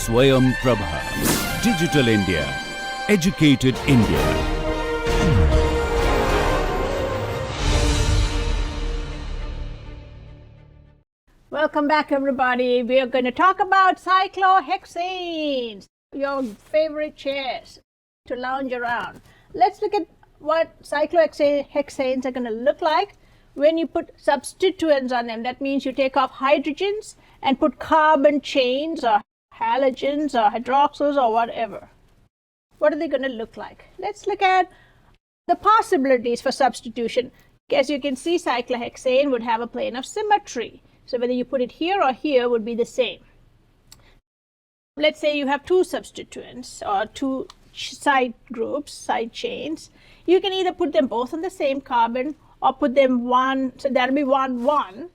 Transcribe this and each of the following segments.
Swayam Prabha. Digital India. Educated India. Welcome back, everybody. We are going to talk about cyclohexanes, your favorite chairs to lounge around. Let's look at what cyclohexanes are going to look like when you put substituents on them. That means you take off hydrogens and put carbon chains or halogens or hydroxyls or whatever. What are they going to look like? Let's look at the possibilities for substitution. As you can see, cyclohexane would have a plane of symmetry. So whether you put it here or here would be the same. Let's say you have two substituents or two side groups, side chains. You can either put them both on the same carbon or put them one, so that'll be 1, 1,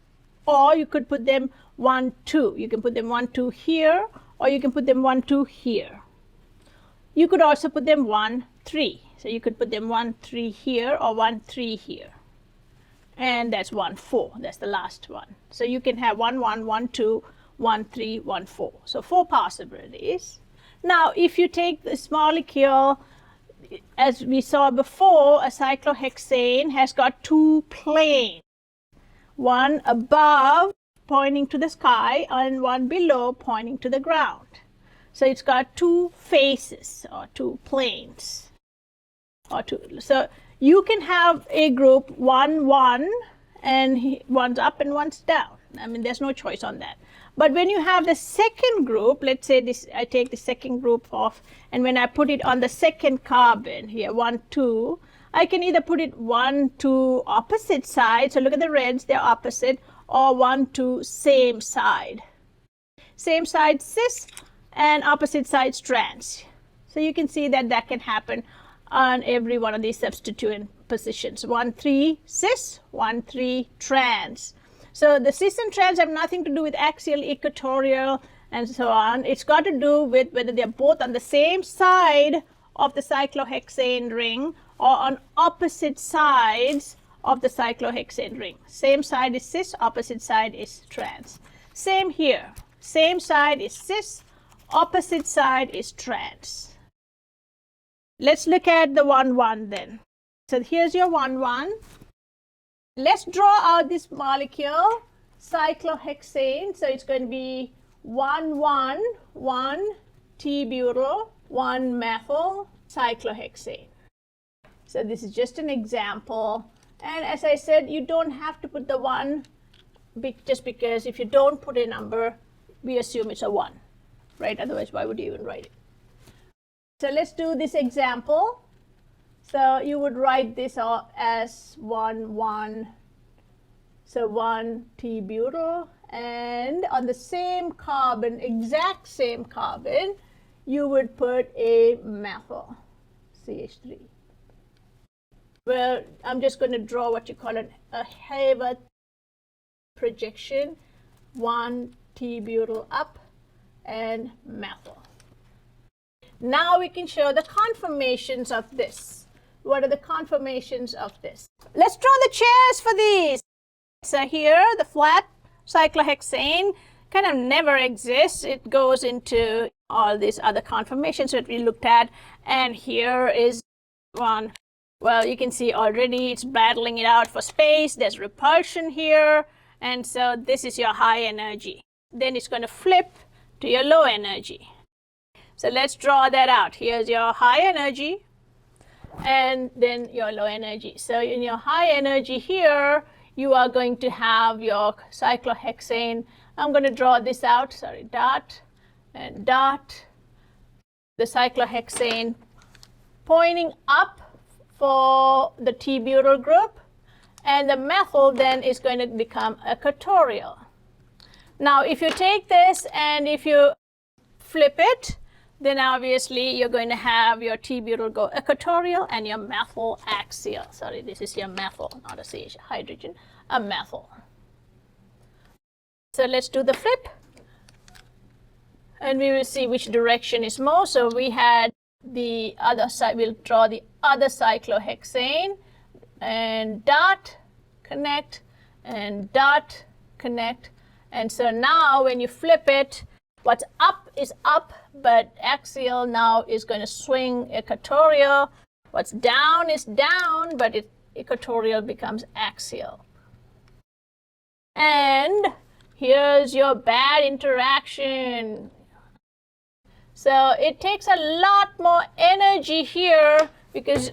or you could put them 1, 2. You can put them 1, 2 here, or you can put them 1, 2 here. You could also put them 1, 3. So you could put them 1, 3 here or 1, 3 here. And that's 1, 4. That's the last one. So you can have 1, 1, 1, 2, 1, 3, 1, 4. So 4 possibilities. Now, if you take this molecule, as we saw before, a cyclohexane has got two planes. One above pointing to the sky and one below pointing to the ground. So it's got two faces or two planes. So you can have a group 1, 1, and one's up and one's down. I mean, there's no choice on that. But when you have the second group, let's say this, I take the second group off, and when I put it on the second carbon here, 1, 2, I can either put it 1, 2 opposite sides, so look at the reds, they're opposite, or 1, 2 same side. Same side cis and opposite side trans. So you can see that that can happen on every one of these substituent positions. 1, 3 cis, 1, 3 trans. So the cis and trans have nothing to do with axial, equatorial, and so on. It's got to do with whether they're both on the same side of the cyclohexane ring or on opposite sides of the cyclohexane ring. Same side is cis, opposite side is trans. Same here. Same side is cis, opposite side is trans. Let's look at the 1, 1 then. So here's your 1, 1. Let's draw out this molecule, cyclohexane. So it's going to be 1, 1, 1 T-butyl, 1 methyl cyclohexane. So this is just an example. And as I said, you don't have to put the 1 just because if you don't put a number, we assume it's a 1, right? Otherwise, why would you even write it? So let's do this example. So you would write this as 1, 1, so 1 T-butyl, and on the same carbon, exact same carbon, you would put a methyl, CH3. Well, I'm just going to draw what you call a Haber projection, 1 T-butyl up and methyl. Now we can show the conformations of this. What are the conformations of this? Let's draw the chairs for these. So here, the flat cyclohexane kind of never exists. It goes into all these other conformations that we looked at. And here is one. Well, you can see already it's battling it out for space. There's repulsion here. And so this is your high energy. Then it's going to flip to your low energy. So let's draw that out. Here's your high energy and then your low energy. So in your high energy here, you are going to have your cyclohexane. I'm going to draw this out, sorry, dot and dot. The cyclohexane pointing up for the T-butyl group, and the methyl then is going to become equatorial. Now, if you take this and if you flip it, then obviously you're going to have your T-butyl go equatorial and your methyl axial. Sorry, this is your methyl, not a CH hydrogen, a methyl. So let's do the flip. And we will see which direction is more. So we had the other side, we'll draw the other cyclohexane and dot, connect, and dot, connect. And so now when you flip it, what's up is up, but axial now is going to swing equatorial. What's down is down, but equatorial becomes axial. And here's your bad interaction. So it takes a lot more energy here because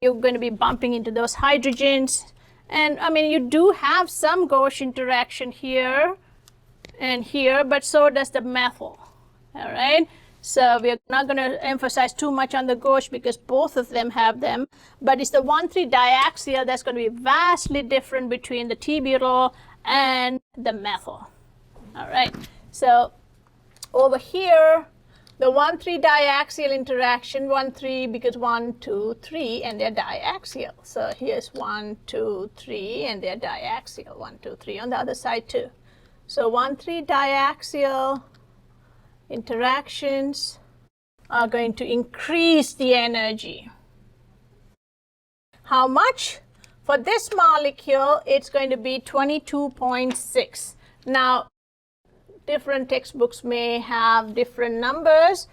you're going to be bumping into those hydrogens. And I mean, you do have some gauche interaction here and here, but so does the methyl. All right. So we're not going to emphasize too much on the gauche because both of them have them. But it's the 1,3 diaxial that's going to be vastly different between the T-butyl and the methyl. All right. So over here, the 1,3 diaxial interaction, 1,3 because 1, 2, 3, and they're diaxial. So here's 1, 2, 3, and they're diaxial. 1, 2, 3 on the other side too. So 1,3 diaxial interactions are going to increase the energy. How much? For this molecule, it's going to be 22.6. Now, different textbooks may have different numbers,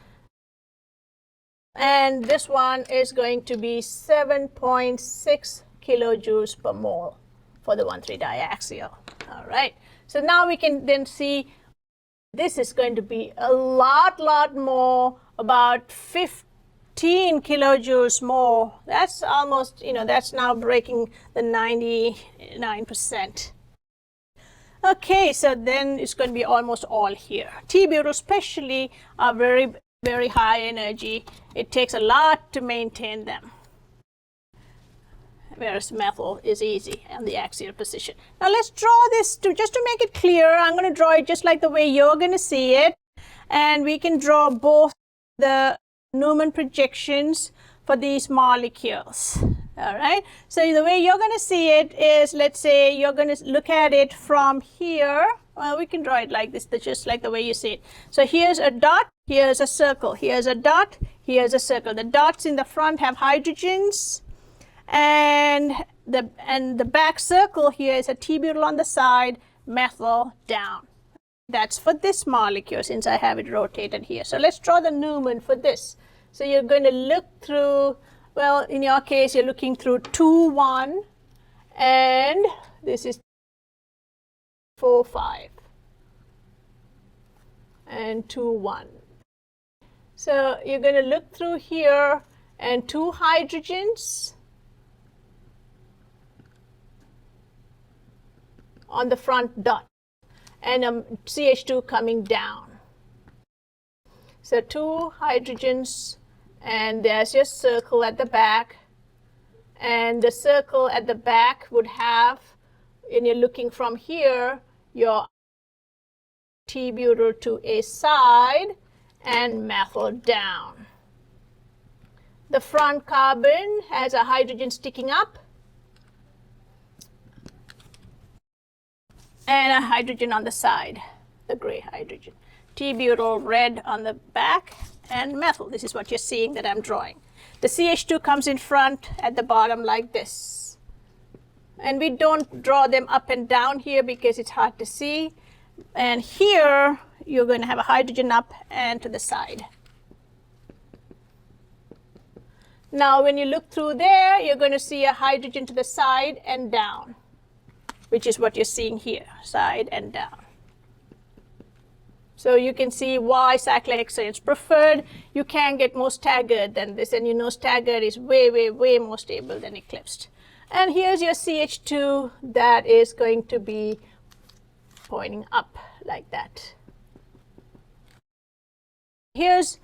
and this one is going to be 7.6 kilojoules per mole for the 1,3 diaxial. All right, so now we can then see this is going to be a lot more, about 15 kilojoules more. That's almost, that's now breaking the 99%. Okay, so then it's going to be almost all here. T-butyl especially are very, very high energy. It takes a lot to maintain them, whereas methyl is easy on the axial position. Now let's draw this just to make it clear. I'm going to draw it just like the way you're going to see it, and we can draw both the Newman projections for these molecules. All right, so the way you're going to see it is, let's say you're going to look at it from here. Well, we can draw it like this, just like the way you see it. So here's a dot, here's a circle, here's a dot, here's a circle. The dots in the front have hydrogens, and the back circle here is a T-butyl on the side, methyl down. That's for this molecule since I have it rotated here. So let's draw the Newman for this. So you're going to look through, well, in your case, you're looking through 2, 1, and this is 4, 5, and 2, 1. So you're going to look through here, and 2 hydrogens on the front dot, and CH2 coming down. So 2 hydrogens, and there's your circle at the back, and the circle at the back would have, and you're looking from here, your T-butyl to a side and methyl down. The front carbon has a hydrogen sticking up and a hydrogen on the side, the gray hydrogen. T-butyl red on the back, and methyl. This is what you're seeing that I'm drawing. The CH2 comes in front at the bottom like this. And we don't draw them up and down here because it's hard to see. And here, you're going to have a hydrogen up and to the side. Now, when you look through there, you're going to see a hydrogen to the side and down, which is what you're seeing here, side and down. So you can see why cyclohexane is preferred. You can get more staggered than this, and you know staggered is way more stable than eclipsed. And here's your CH2 that is going to be pointing up like that. Here's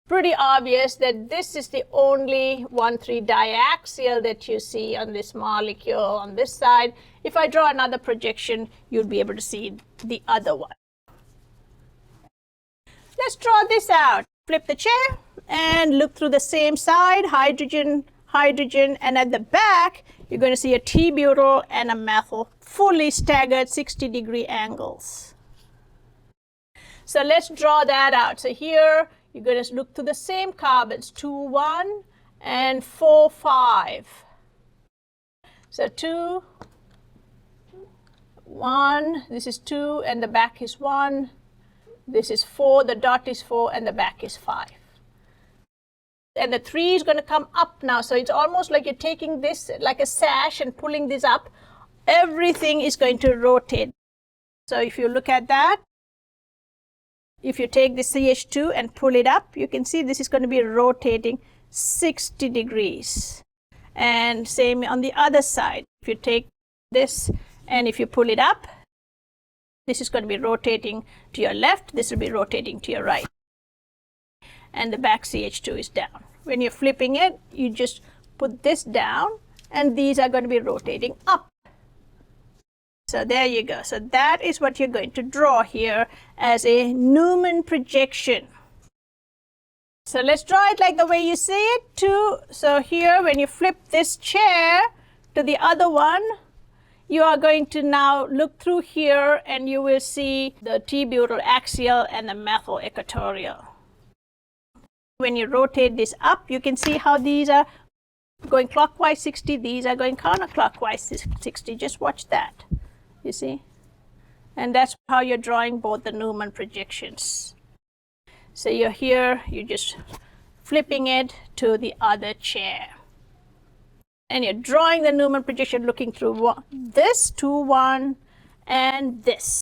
pretty obvious that this is the only 1,3 diaxial that you see on this molecule on this side. If I draw another projection, you'll be able to see the other one. Let's draw this out. Flip the chair and look through the same side, hydrogen, hydrogen, and at the back, you're going to see a T-butyl and a methyl, fully staggered 60-degree angles. So let's draw that out. So here, you're going to look through the same carbons, 2, 1, and 4, 5. So 2, 1, this is 2, and the back is 1. This is 4, the dot is 4, and the back is 5. And the 3 is going to come up now. So it's almost like you're taking this like a sash and pulling this up. Everything is going to rotate. So if you look at that, if you take the CH2 and pull it up, you can see this is going to be rotating 60 degrees. And same on the other side. If you take this and if you pull it up, this is going to be rotating to your left, this will be rotating to your right. And the back CH2 is down. When you're flipping it, you just put this down and these are going to be rotating up. So there you go. So that is what you're going to draw here as a Newman projection. So let's draw it like the way you see it too. So here when you flip this chair to the other one, you are going to now look through here and you will see the T-butyl axial and the methyl equatorial. When you rotate this up, you can see how these are going clockwise 60, these are going counterclockwise 60. Just watch that, you see? And that's how you're drawing both the Newman projections. So you're here, you're just flipping it to the other chair. And you're drawing the Newman projection looking through this, 2, 1, and this.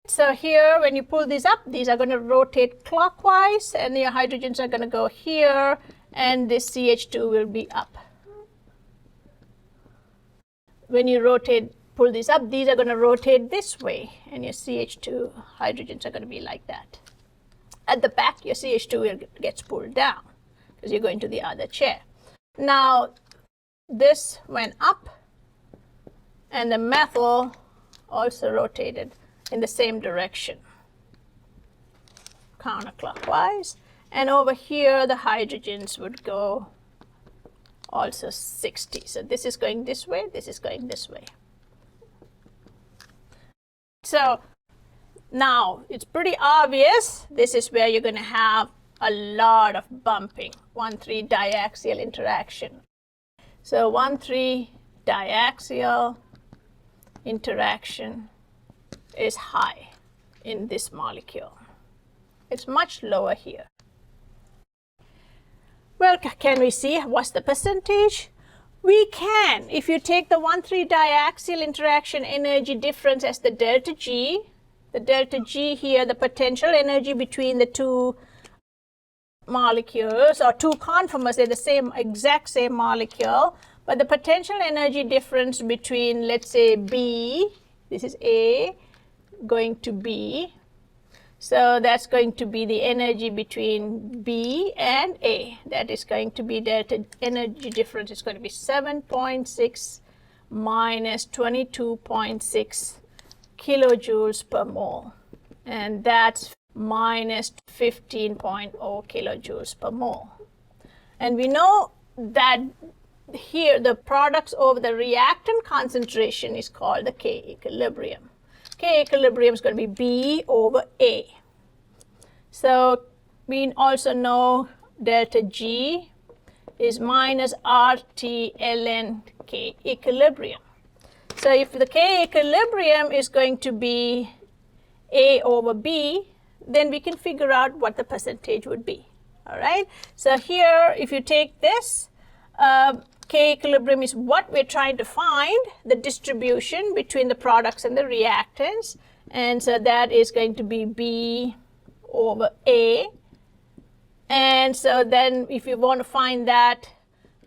So here, when you pull these up, these are going to rotate clockwise, and your hydrogens are going to go here, and this CH2 will be up. When you pull these up, these are going to rotate this way, and your CH2 hydrogens are going to be like that. At the back, your CH2 gets pulled down because you're going to the other chair. Now, this went up, and the methyl also rotated in the same direction, counterclockwise. And over here, the hydrogens would go also 60. So this is going this way, this is going this way. So now it's pretty obvious this is where you're going to have a lot of bumping, 1,3 diaxial interaction. So 1,3 diaxial interaction is high in this molecule. It's much lower here. Well, can we see what's the percentage? We can. If you take the 1,3 diaxial interaction energy difference as the delta G here, the potential energy between the two molecules or two conformers, they're the exact same molecule, but the potential energy difference between, let's say, B, this is A, going to B. So that's going to be the energy between B and A. That is going to be delta energy difference is going to be 7.6 minus 22.6 kilojoules per mole. And that's minus 15.0 kilojoules per mole. And we know that here the products over the reactant concentration is called the K equilibrium. K equilibrium is going to be B over A. So we also know delta G is minus RT ln K equilibrium. So if the K equilibrium is going to be A over B, then we can figure out what the percentage would be. All right. So here, if you take this, K equilibrium is what we're trying to find, the distribution between the products and the reactants. And so that is going to be B over A. And so then if you want to find that,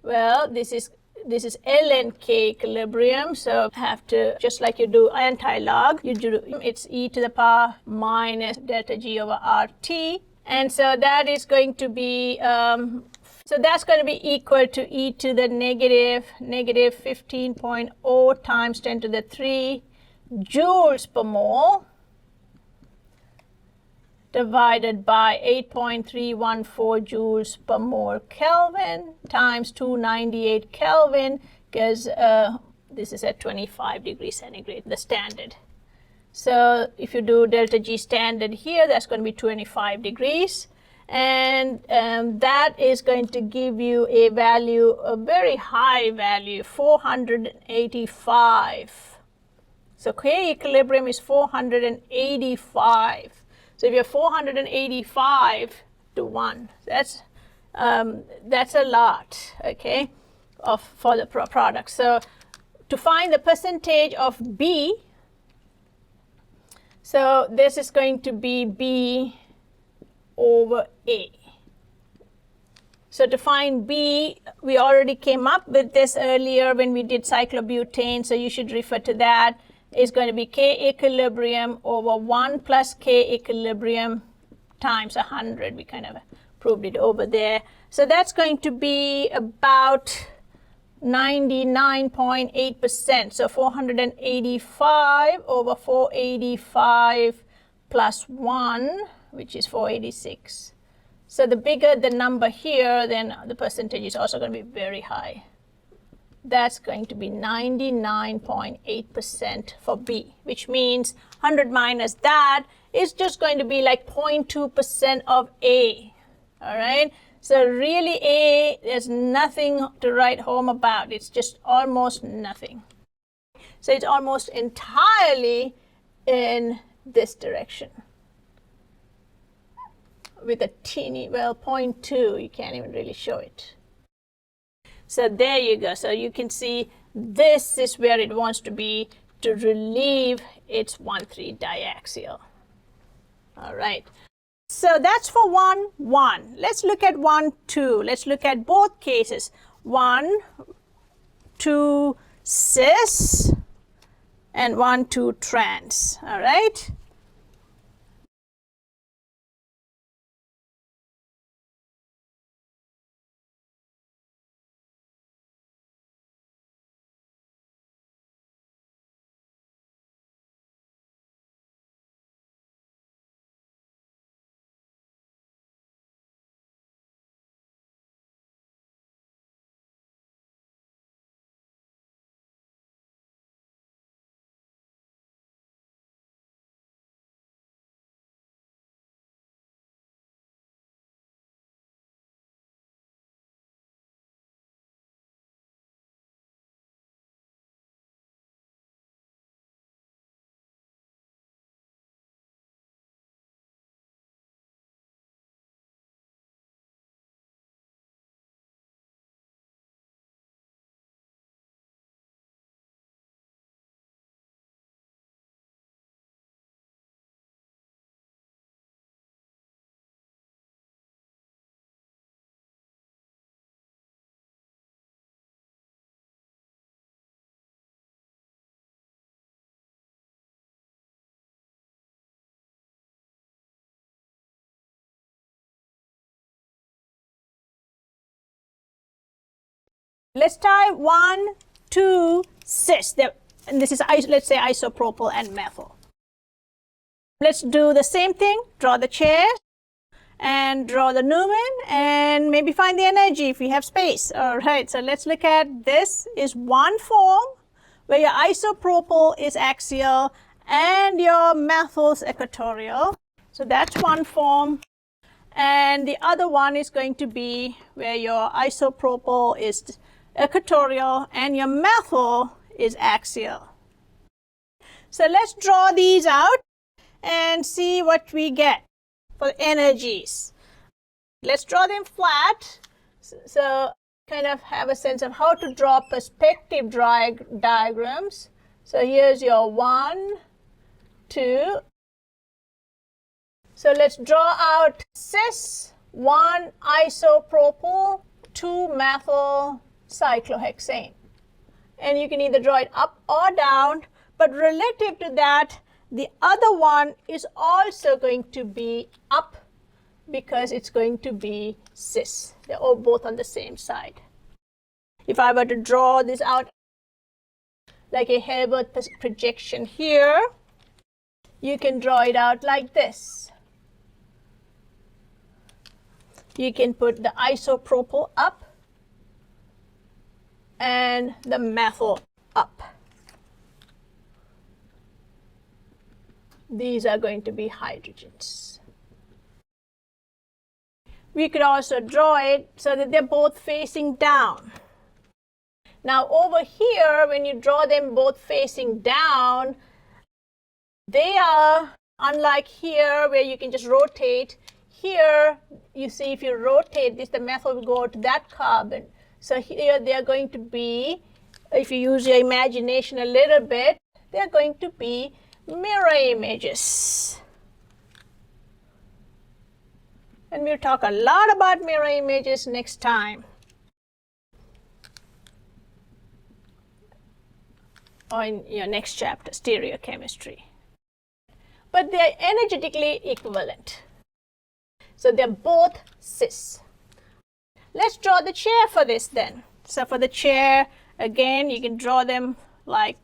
well, this is ln K equilibrium. So have to, just like you do anti-log, you do it's e to the power minus delta G over RT. And so that is going to be so that's going to be equal to e to the negative 15.0 times 10 to the 3 joules per mole divided by 8.314 joules per mole Kelvin times 298 Kelvin, because this is at 25 degrees centigrade, the standard. So if you do delta G standard here, that's going to be 25 degrees. And that is going to give you a value, a very high value, 485. So K equilibrium is 485. So if you're 485 to 1, that's a lot, okay, for the product. So to find the percentage of B, so this is going to be B over A. So to find B, we already came up with this earlier when we did cyclobutane, so you should refer to that. It's going to be K equilibrium over 1 plus K equilibrium times 100. We kind of proved it over there. So that's going to be about 99.8%. So 485 over 485 plus 1, which is 486. So the bigger the number here, then the percentage is also going to be very high. That's going to be 99.8% for B, which means 100 minus that is just going to be like 0.2% of A. All right? So really A, there's nothing to write home about. It's just almost nothing. So it's almost entirely in this direction. With a teeny, well, 0.2, you can't even really show it. So there you go. So you can see this is where it wants to be to relieve its 1,3 diaxial. All right. So that's for 1, 1. Let's look at 1, 2. Let's look at both cases. 1, 2 cis and 1, 2 trans. All right. Let's try 1, 2 cis. And this is, let's say, isopropyl and methyl. Let's do the same thing. Draw the chair and draw the Newman and maybe find the energy if we have space. All right, so let's look at this is one form where your isopropyl is axial and your methyl is equatorial. So that's one form. And the other one is going to be where your isopropyl is equatorial and your methyl is axial. So let's draw these out and see what we get for energies. Let's draw them flat. So kind of have a sense of how to draw perspective diagrams. So here's your 1, 2. So let's draw out cis, 1 isopropyl, 2 methyl cyclohexane. And you can either draw it up or down, but relative to that, the other one is also going to be up because it's going to be cis. They're all both on the same side. If I were to draw this out like a Hilbert projection here, you can draw it out like this. You can put the isopropyl up and the methyl up. These are going to be hydrogens. We could also draw it so that they're both facing down. Now over here, when you draw them both facing down, They are, unlike here where you can just rotate, here you see if you rotate this, the methyl will go to that carbon. So here they are going to be, if you use your imagination a little bit, they are going to be mirror images. And we'll talk a lot about mirror images next time, or in your next chapter, stereochemistry. But they are energetically equivalent. So they're both cis. Let's draw the chair for this then. So for the chair, again, you can draw them like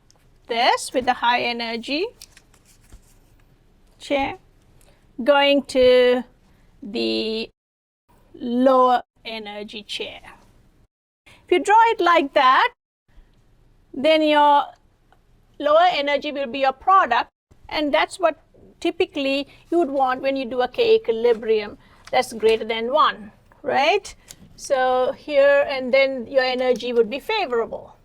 this with the high energy chair, going to the lower energy chair. If you draw it like that, then your lower energy will be your product, and that's what typically you would want when you do a K equilibrium that's greater than 1, right? So here, and then your energy would be favorable.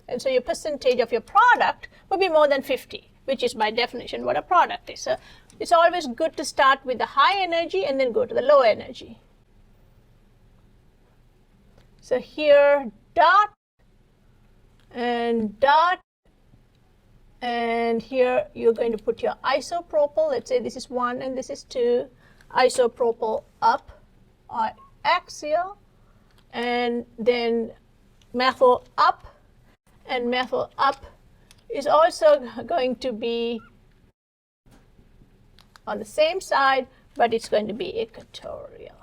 And so your percentage of your product would be more than 50, which is by definition what a product is. So it's always good to start with the high energy and then go to the low energy. So here, dot, and here you're going to put your isopropyl. Let's say this is 1 and this is 2. Isopropyl up, or axial, and then methyl up, and methyl up is also going to be on the same side, but it's going to be equatorial.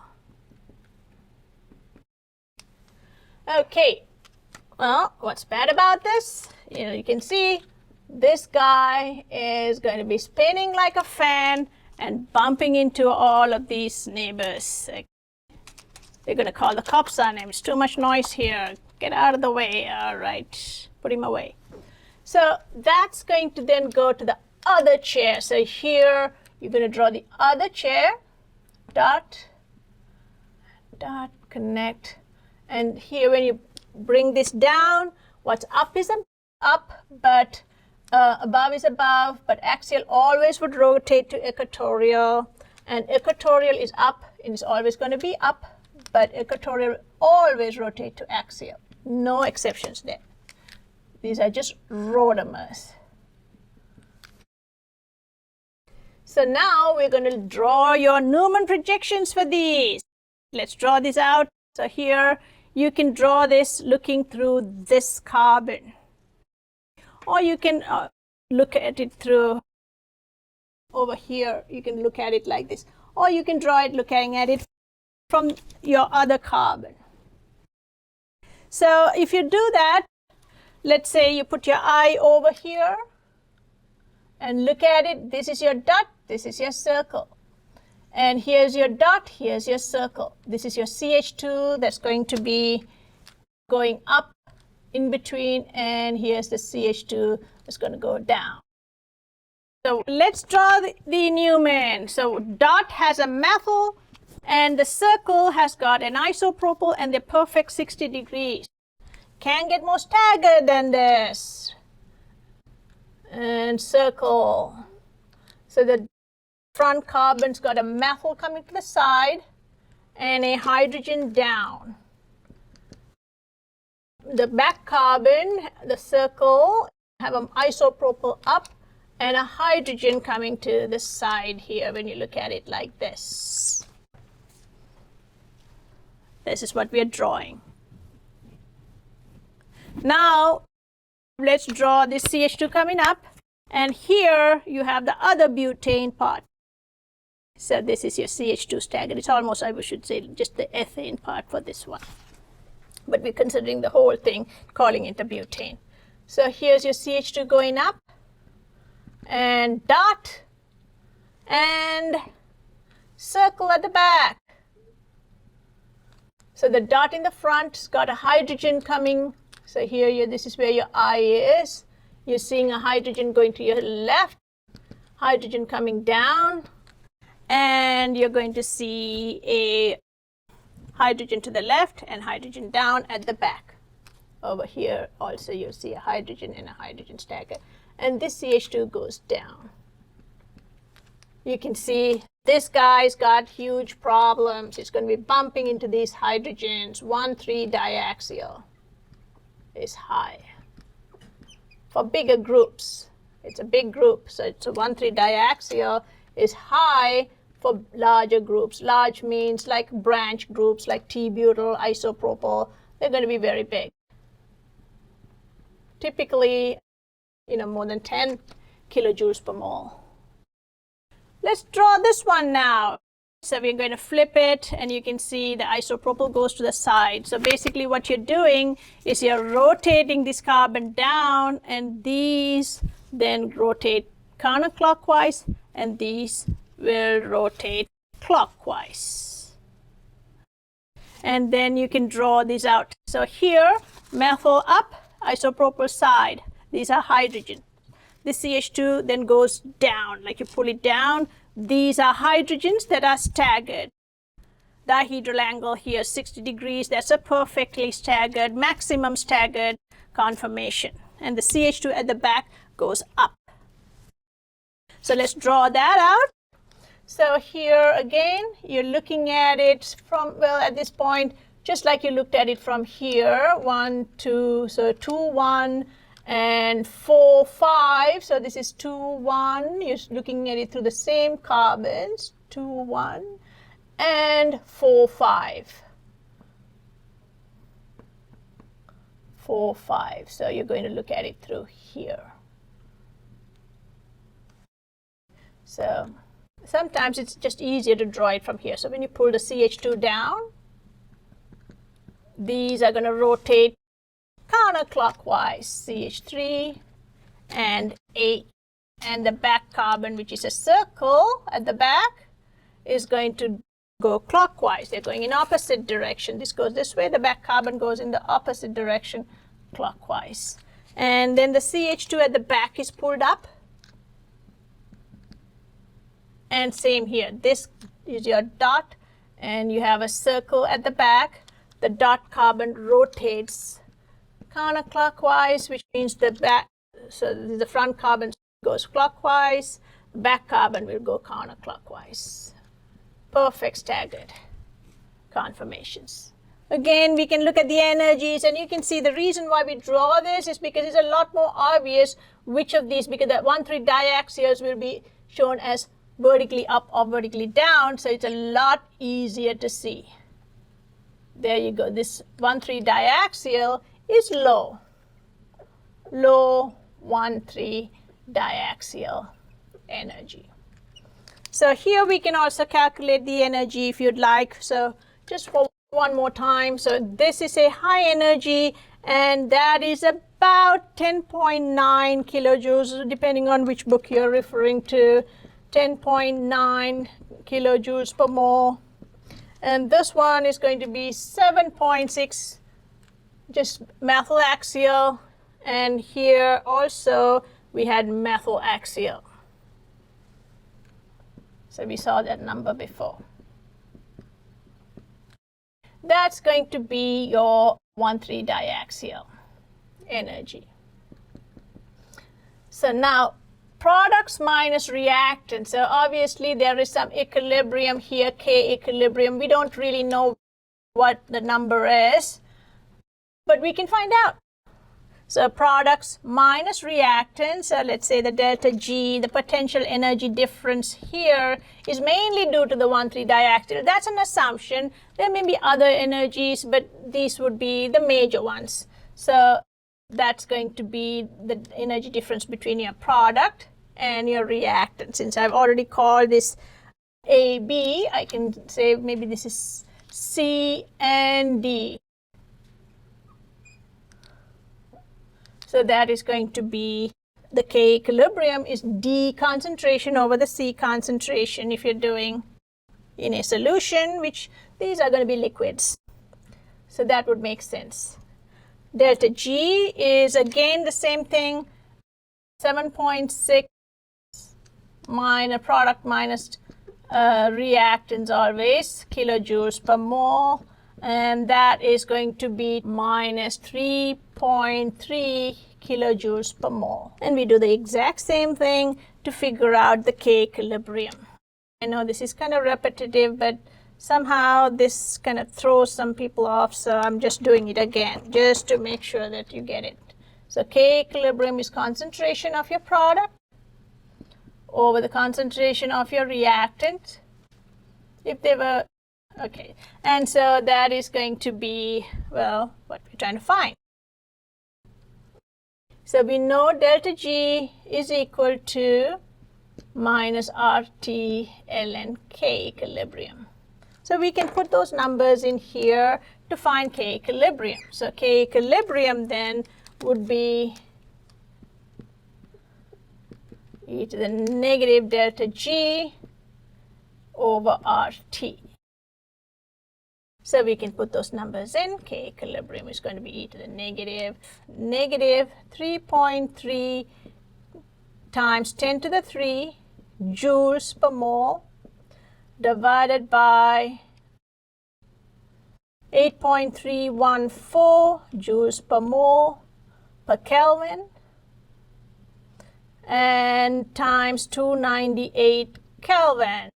Okay, well, what's bad about this? You can see this guy is going to be spinning like a fan and bumping into all of these neighbors. They're going to call the cops on him. It's too much noise here. Get out of the way. All right, put him away. So that's going to then go to the other chair. So here you're going to draw the other chair, dot, dot, connect. And here when you bring this down, what's up is up, but above is above, but axial always would rotate to equatorial, and equatorial is up, and it's always going to be up, but equatorial always rotate to axial. No exceptions there. These are just rotamers. So now we're going to draw your Newman projections for these. Let's draw this out. So here you can draw this looking through this carbon, or you can look at it through over here. You can look at it like this, or you can draw it looking at it from your other carbon. So if you do that, let's say you put your eye over here and look at it. This is your dot, this is your circle. And here's your dot, here's your circle. This is your CH2 that's going to be going up in between, and here's the CH2 that's going to go down. So let's draw the Newman. So dot has a methyl, and the circle has got an isopropyl, and they're perfect 60 degrees. Can't get more staggered than this. And circle. So the front carbon's got a methyl coming to the side and a hydrogen down. The back carbon, the circle, have an isopropyl up and a hydrogen coming to the side here when you look at it like this. This is what we are drawing. Now let's draw this CH2 coming up, and here you have the other butane part. So this is your CH2 staggered. It's almost, I should say, just the ethane part for this one. But we're considering the whole thing, calling it a butane. So here's your CH2 going up, and dot, and circle at the back. So the dot in the front's got a hydrogen coming. So here, this is where your eye is. You're seeing a hydrogen going to your left, hydrogen coming down, and you're going to see a hydrogen to the left and hydrogen down at the back. Over here also you'll see a hydrogen and a hydrogen stagger. And this CH2 goes down. you can see this guy's got huge problems. It's going to be bumping into these hydrogens. 1,3-diaxial is high. For bigger groups, it's a big group, so it's a 1,3-diaxial is high for larger groups. Large means like branch groups like T-butyl, isopropyl. They're going to be very big. Typically, more than 10 kilojoules per mole. Let's draw this one now. So we're going to flip it, and you can see the isopropyl goes to the side. So basically what you're doing is you're rotating this carbon down, and these then rotate counterclockwise, and these will rotate clockwise. And then you can draw these out. So here, methyl up, isopropyl side. These are hydrogen. The CH2 then goes down, like you pull it down. These are hydrogens that are staggered. Dihedral angle here, 60 degrees. That's a perfectly staggered, maximum staggered conformation. And the CH2 at the back goes up. So let's draw that out. So here again, you're looking at it from, well, at this point, just like you looked at it from here. 1, 2, so 2, 1. And 4, 5, so this is 2, 1. You're looking at it through the same carbons, 2, 1, and 4, 5. 4, 5. So you're going to look at it through here. So sometimes it's just easier to draw it from here. So when you pull the CH2 down, these are going to rotate counterclockwise, CH3 and 8, and the back carbon, which is a circle at the back, is going to go clockwise. They're going in opposite direction. This goes this way, the back carbon goes in the opposite direction, clockwise. And then the CH2 at the back is pulled up, and same here. This is your dot, and you have a circle at the back. The dot carbon rotates counterclockwise, which means the back, so the front carbon goes clockwise, the back carbon will go counterclockwise. Perfect staggered conformations. Again, we can look at the energies, and you can see the reason why we draw this is because it's a lot more obvious which of these, because the 1,3-diaxials will be shown as vertically up or vertically down, so it's a lot easier to see. There you go. This 1,3-diaxial is low 1,3-diaxial energy. So here we can also calculate the energy if you'd like. So just for one more time, so this is a high energy, and that is about 10.9 kilojoules, depending on which book you're referring to, 10.9 kilojoules per mole. And this one is going to be 7.6 just methyl axial, and here also we had methyl axial. So we saw that number before. That's going to be your 1,3-diaxial energy. So now products minus reactants. So obviously there is some equilibrium here, K equilibrium. We don't really know what the number is, but we can find out. So products minus reactants, let's say the delta G, the potential energy difference here is mainly due to the 1,3-diaxial. That's an assumption. There may be other energies, but these would be the major ones. So that's going to be the energy difference between your product and your reactant. Since I've already called this AB, I can say maybe this is C and D. So that is going to be the K equilibrium is D concentration over the C concentration if you're doing in a solution, which these are going to be liquids. So that would make sense. Delta G is again the same thing, 7.6 minus product minus reactants always, kilojoules per mole. And that is going to be minus 3.3 kilojoules per mole. And we do the exact same thing to figure out the K equilibrium. I know this is kind of repetitive, but somehow this kind of throws some people off, so I'm just doing it again, just to make sure that you get it. So K equilibrium is concentration of your product over the concentration of your reactant, if they were, okay. And so that is going to be, well, what we're trying to find. So we know delta G is equal to minus RT ln K equilibrium. So we can put those numbers in here to find K equilibrium. So K equilibrium then would be e to the negative delta G over RT. So we can put those numbers in. K equilibrium is going to be e to the negative 3.3 times 10 to the 3 joules per mole divided by 8.314 joules per mole per Kelvin and times 298 Kelvin.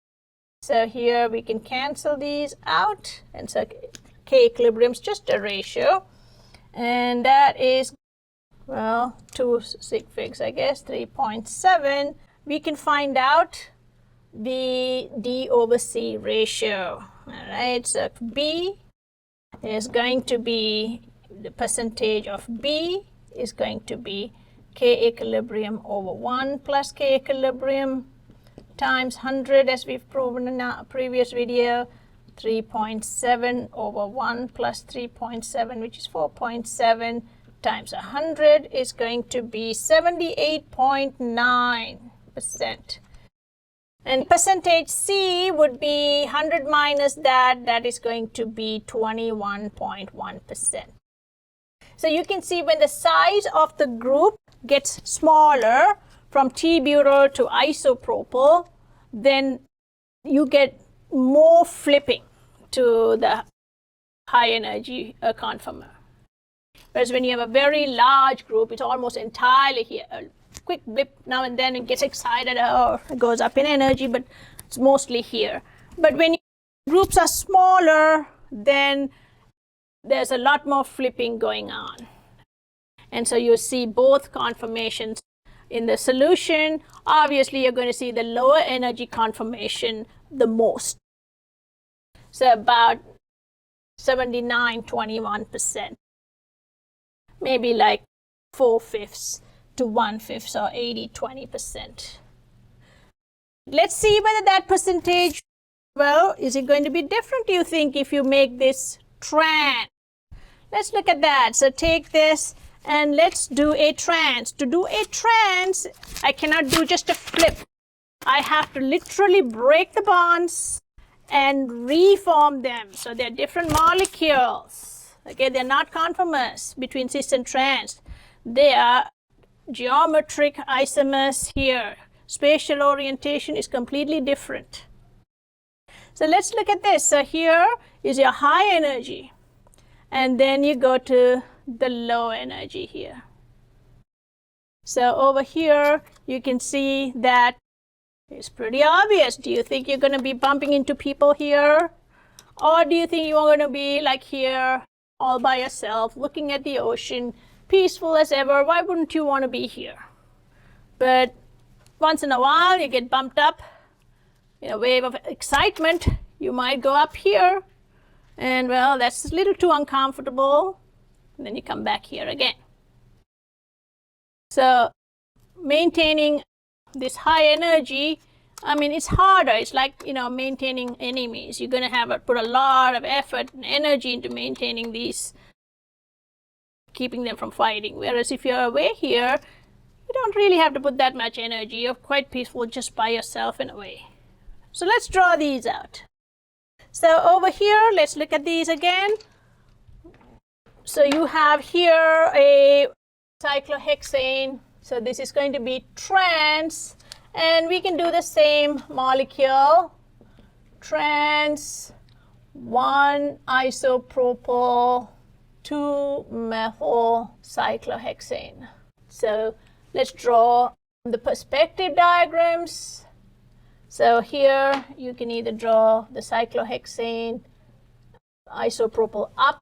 So here we can cancel these out, and so K equilibrium is just a ratio, and that is, well, 2 sig figs, I guess, 3.7. We can find out the D over C ratio. All right, so B is going to be, the percentage of B is going to be K equilibrium over 1 plus K equilibrium times 100, as we've proven in our previous video. 3.7 over 1 plus 3.7, which is 4.7, times 100 is going to be 78.9%. And percentage C would be 100 minus that, that is going to be 21.1%. So you can see when the size of the group gets smaller from T-butyl to isopropyl, then you get more flipping to the high energy conformer. Whereas when you have a very large group, it's almost entirely here. A quick blip now and then, it gets excited, or it goes up in energy, but it's mostly here. But when groups are smaller, then there's a lot more flipping going on. And so you see both conformations in the solution. Obviously, you're going to see the lower energy conformation the most. So about 79-21%. Maybe like 4/5 to 1/5 or 80-20%. Let's see whether that percentage, well, is it going to be different, do you think, if you make this trans? Let's look at that. So take this and let's do a trans. To do a trans, I cannot do just a flip. I have to literally break the bonds and reform them. So they're different molecules. Okay, they're not conformers between cis and trans. They are geometric isomers here. Spatial orientation is completely different. So let's look at this. So here is your high energy, and then you go to the low energy here. So over here, you can see that it's pretty obvious. Do you think you're going to be bumping into people here? Or do you think you're going to be like here, all by yourself, looking at the ocean, peaceful as ever? Why wouldn't you want to be here? But once in a while, you get bumped up in a wave of excitement. You might go up here, and well, that's a little too uncomfortable. And then you come back here again. So maintaining this high energy, I mean, it's harder. It's like, you know, maintaining enemies. You're going to have to put a lot of effort and energy into maintaining these, keeping them from fighting. Whereas if you're away here, you don't really have to put that much energy. You're quite peaceful just by yourself in a way. So let's draw these out. So over here, let's look at these again. So you have here a cyclohexane. So this is going to be trans, and we can do the same molecule. Trans 1 isopropyl 2 methyl cyclohexane. So let's draw the perspective diagrams. So here you can either draw the cyclohexane isopropyl up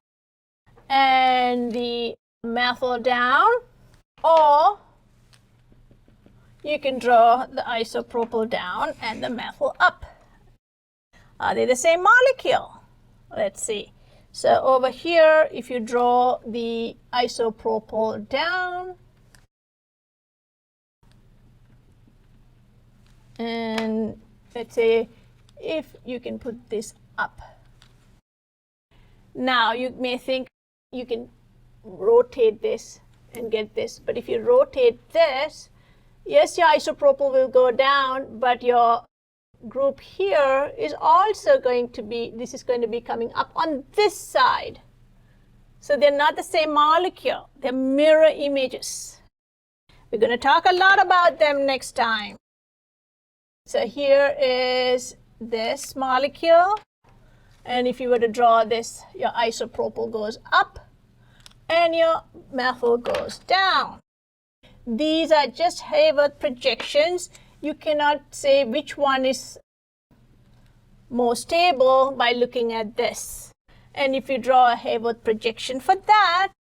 and the methyl down, or you can draw the isopropyl down and the methyl up. Are they the same molecule? Let's see. So over here, if you draw the isopropyl down, and let's say if you can put this up. Now you may think you can rotate this and get this, but if you rotate this, yes, your isopropyl will go down, but your group here is also going to be, this is going to be coming up on this side. So they're not the same molecule, they're mirror images. We're going to talk a lot about them next time. So here is this molecule, and if you were to draw this, your isopropyl goes up and your methyl goes down. These are just Hayward projections. You cannot say which one is more stable by looking at this. And if you draw a Hayward projection for that,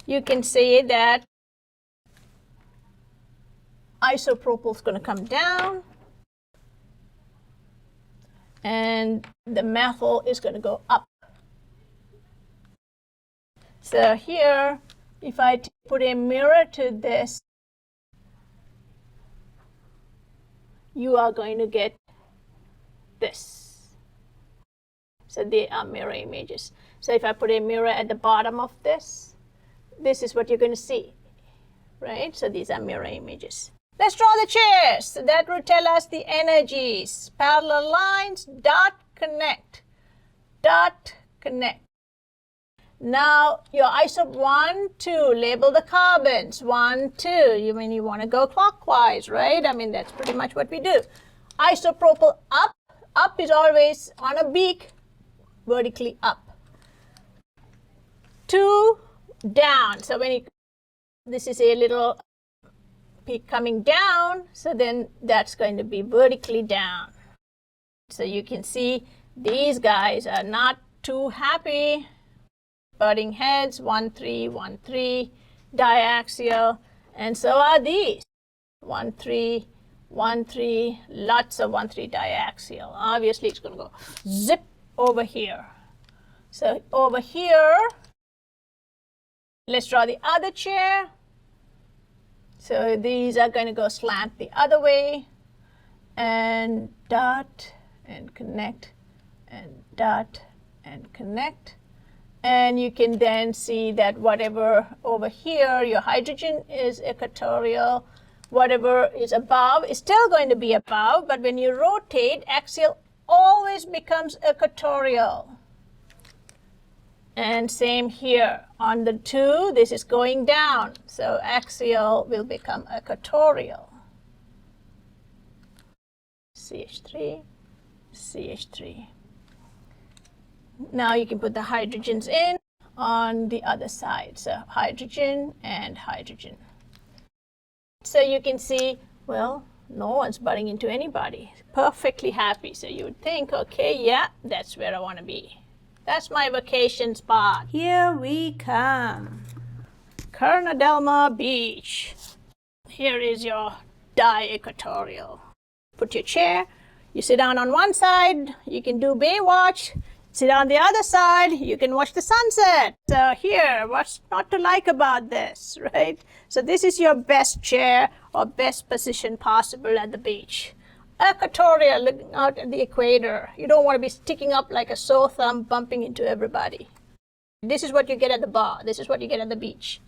you can say that isopropyl is going to come down and the methyl is going to go up. So here, if I put a mirror to this, you are going to get this. So they are mirror images. So if I put a mirror at the bottom of this, this is what you're going to see, right? So these are mirror images. Let's draw the chairs. So that will tell us the energies. Parallel lines, dot, connect. Dot, connect. Now your iso 1, 2, label the carbons. 1, 2. You mean you want to go clockwise, right? I mean, that's pretty much what we do. Isopropyl up. Up is always on a beak, vertically up. 2, down. So when you, this is a little peak coming down, so then that's going to be vertically down. So you can see these guys are not too happy. Butting heads, 1, 3, 1, 3, diaxial, and so are these. 1, 3, 1, 3, lots of 1, 3 diaxial. Obviously, it's going to go zip over here. So over here, let's draw the other chair. So these are going to go slant the other way, and dot, and connect, and dot, and connect. And you can then see that whatever over here, your hydrogen is equatorial. Whatever is above is still going to be above, but when you rotate, axial always becomes equatorial. And same here. On the 2, this is going down. So axial will become equatorial. CH3, CH3. Now you can put the hydrogens in on the other side. So hydrogen and hydrogen. So you can see, well, no one's butting into anybody. Perfectly happy. So you would think, okay, yeah, that's where I want to be. That's my vacation spot. Here we come. Kernadelma Beach. Here is your di-equatorial. Put your chair. You sit down on one side. You can do Baywatch. Sit on the other side, you can watch the sunset. So here, what's not to like about this, right? So this is your best chair or best position possible at the beach. Equatorial, looking out at the equator. You don't want to be sticking up like a sore thumb, bumping into everybody. This is what you get at the bar. This is what you get at the beach.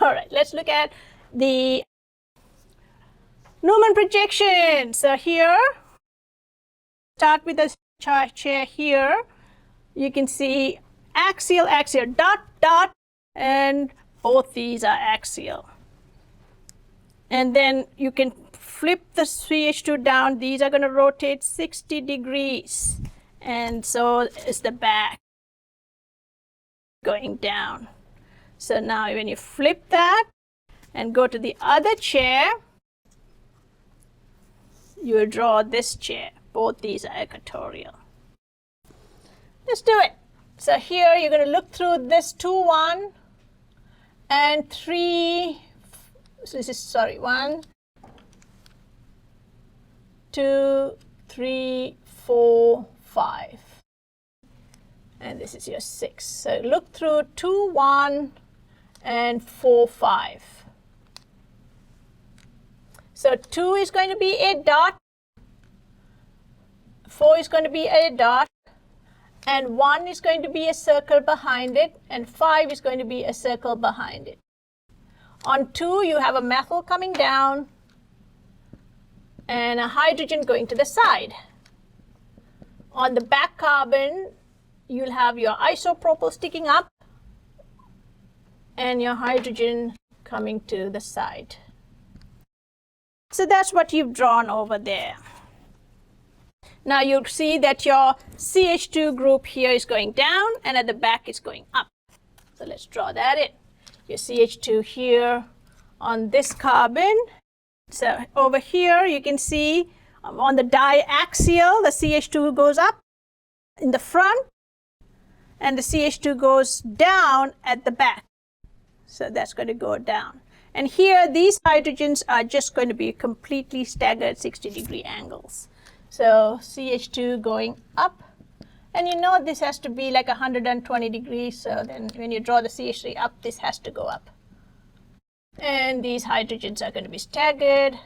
All right, let's look at the Newman projection. So here, start with the chair here. You can see axial, axial, dot, dot, and both these are axial. And then you can flip the CH2 down. These are going to rotate 60 degrees. And so is the back going down. So now when you flip that and go to the other chair, you will draw this chair. Both these are equatorial. Let's do it. So here you're going to look through this 2, 1 and 3. So this is, sorry, 1, 2, 3, 4, 5. And this is your 6. So look through 2, 1 and 4, 5. So 2 is going to be a dot, 4 is going to be a dot, and 1 is going to be a circle behind it, and 5 is going to be a circle behind it. On 2, you have a methyl coming down and a hydrogen going to the side. On the back carbon, you'll have your isopropyl sticking up and your hydrogen coming to the side. So that's what you've drawn over there. Now you'll see that your CH2 group here is going down and at the back it's going up. So let's draw that in. Your CH2 here on this carbon. So over here you can see on the diaxial the CH2 goes up in the front and the CH2 goes down at the back. So that's going to go down. And here these hydrogens are just going to be completely staggered 60-degree angles. So CH2 going up, and you know this has to be like 120 degrees, so then when you draw the CH3 up, this has to go up. And these hydrogens are going to be staggered,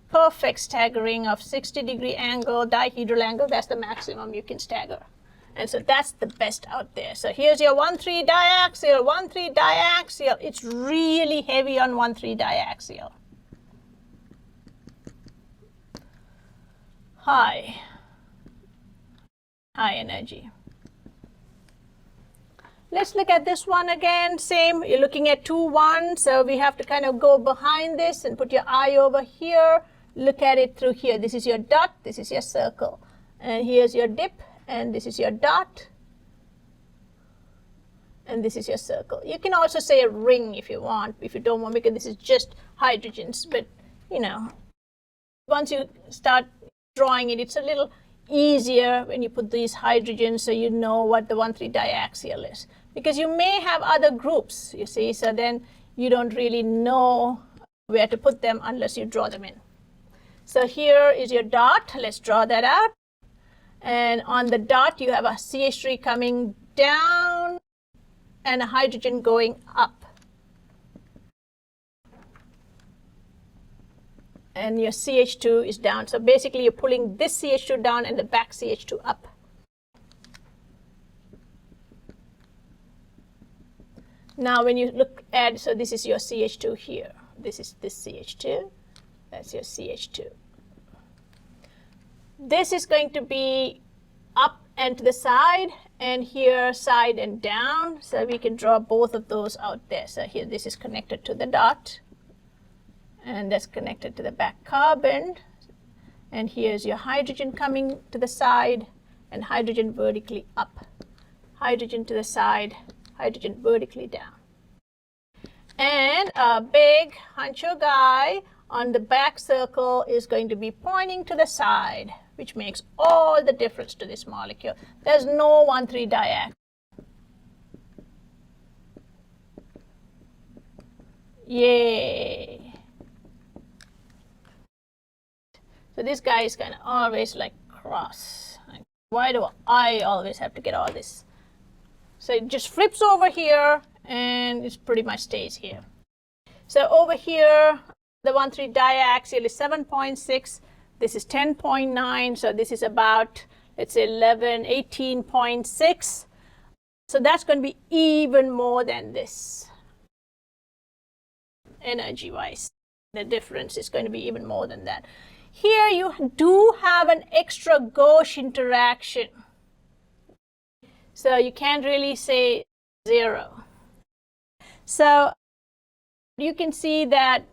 perfect staggering of 60-degree angle, dihedral angle, that's the maximum you can stagger. And so that's the best out there. So here's your 1,3 diaxial, 1,3 diaxial. It's really heavy on 1,3 diaxial. High energy. Let's look at this one again. Same, you're looking at 2, 1. So we have to kind of go behind this and put your eye over here. Look at it through here. This is your dot, this is your circle. And here's your dip, and this is your dot. And this is your circle. You can also say a ring if you want, if you don't want, because this is just hydrogens. But, you know, once you start drawing it, it's a little easier when you put these hydrogens so you know what the 1,3 diaxial is. Because you may have other groups, you see, so then you don't really know where to put them unless you draw them in. So here is your dot. Let's draw that out. And on the dot, you have a CH3 coming down and a hydrogen going up. And your CH2 is down. So basically, you're pulling this CH2 down and the back CH2 up. Now, when you look at, so this is your CH2 here. This is this CH2. That's your CH2. This is going to be up and to the side, and here side and down. So we can draw both of those out there. So here, this is connected to the dot. And that's connected to the back carbon. And here's your hydrogen coming to the side and hydrogen vertically up. Hydrogen to the side, hydrogen vertically down. And a big honcho guy on the back circle is going to be pointing to the side, which makes all the difference to this molecule. There's no 1,3 diac. Yay! So this guy is kind of always like cross. Like, why do I always have to get all this? So it just flips over here and it pretty much stays here. So over here, the 1,3 diaxial is 7.6. This is 10.9. So this is about, let's say 11, 18.6. So that's going to be even more than this. Energy-wise, the difference is going to be even more than that. Here you do have an extra gauche interaction. So you can't really say 0. So you can see that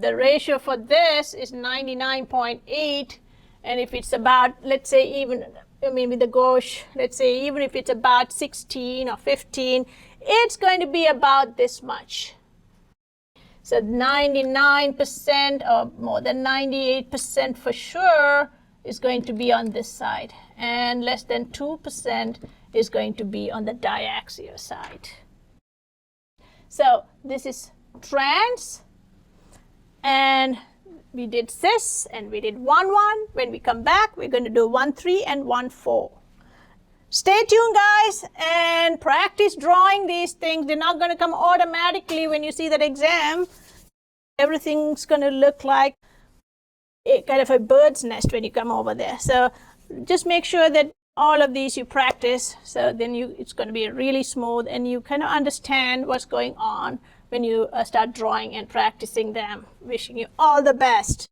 the ratio for this is 99.8. And if it's about, let's say even, I mean with the gauche, let's say even if it's about 16 or 15, it's going to be about this much. So 99% or more than 98% for sure is going to be on this side, and less than 2% is going to be on the diaxial side. So this is trans, and we did cis, and we did 1, 1. When we come back, we're going to do 1, 3 and 1, 4. Stay tuned, guys, and practice drawing these things. They're not going to come automatically when you see that exam. Everything's going to look like a kind of a bird's nest when you come over there. So just make sure that all of these you practice, so then it's going to be really smooth and you kind of understand what's going on when you start drawing and practicing them. Wishing you all the best.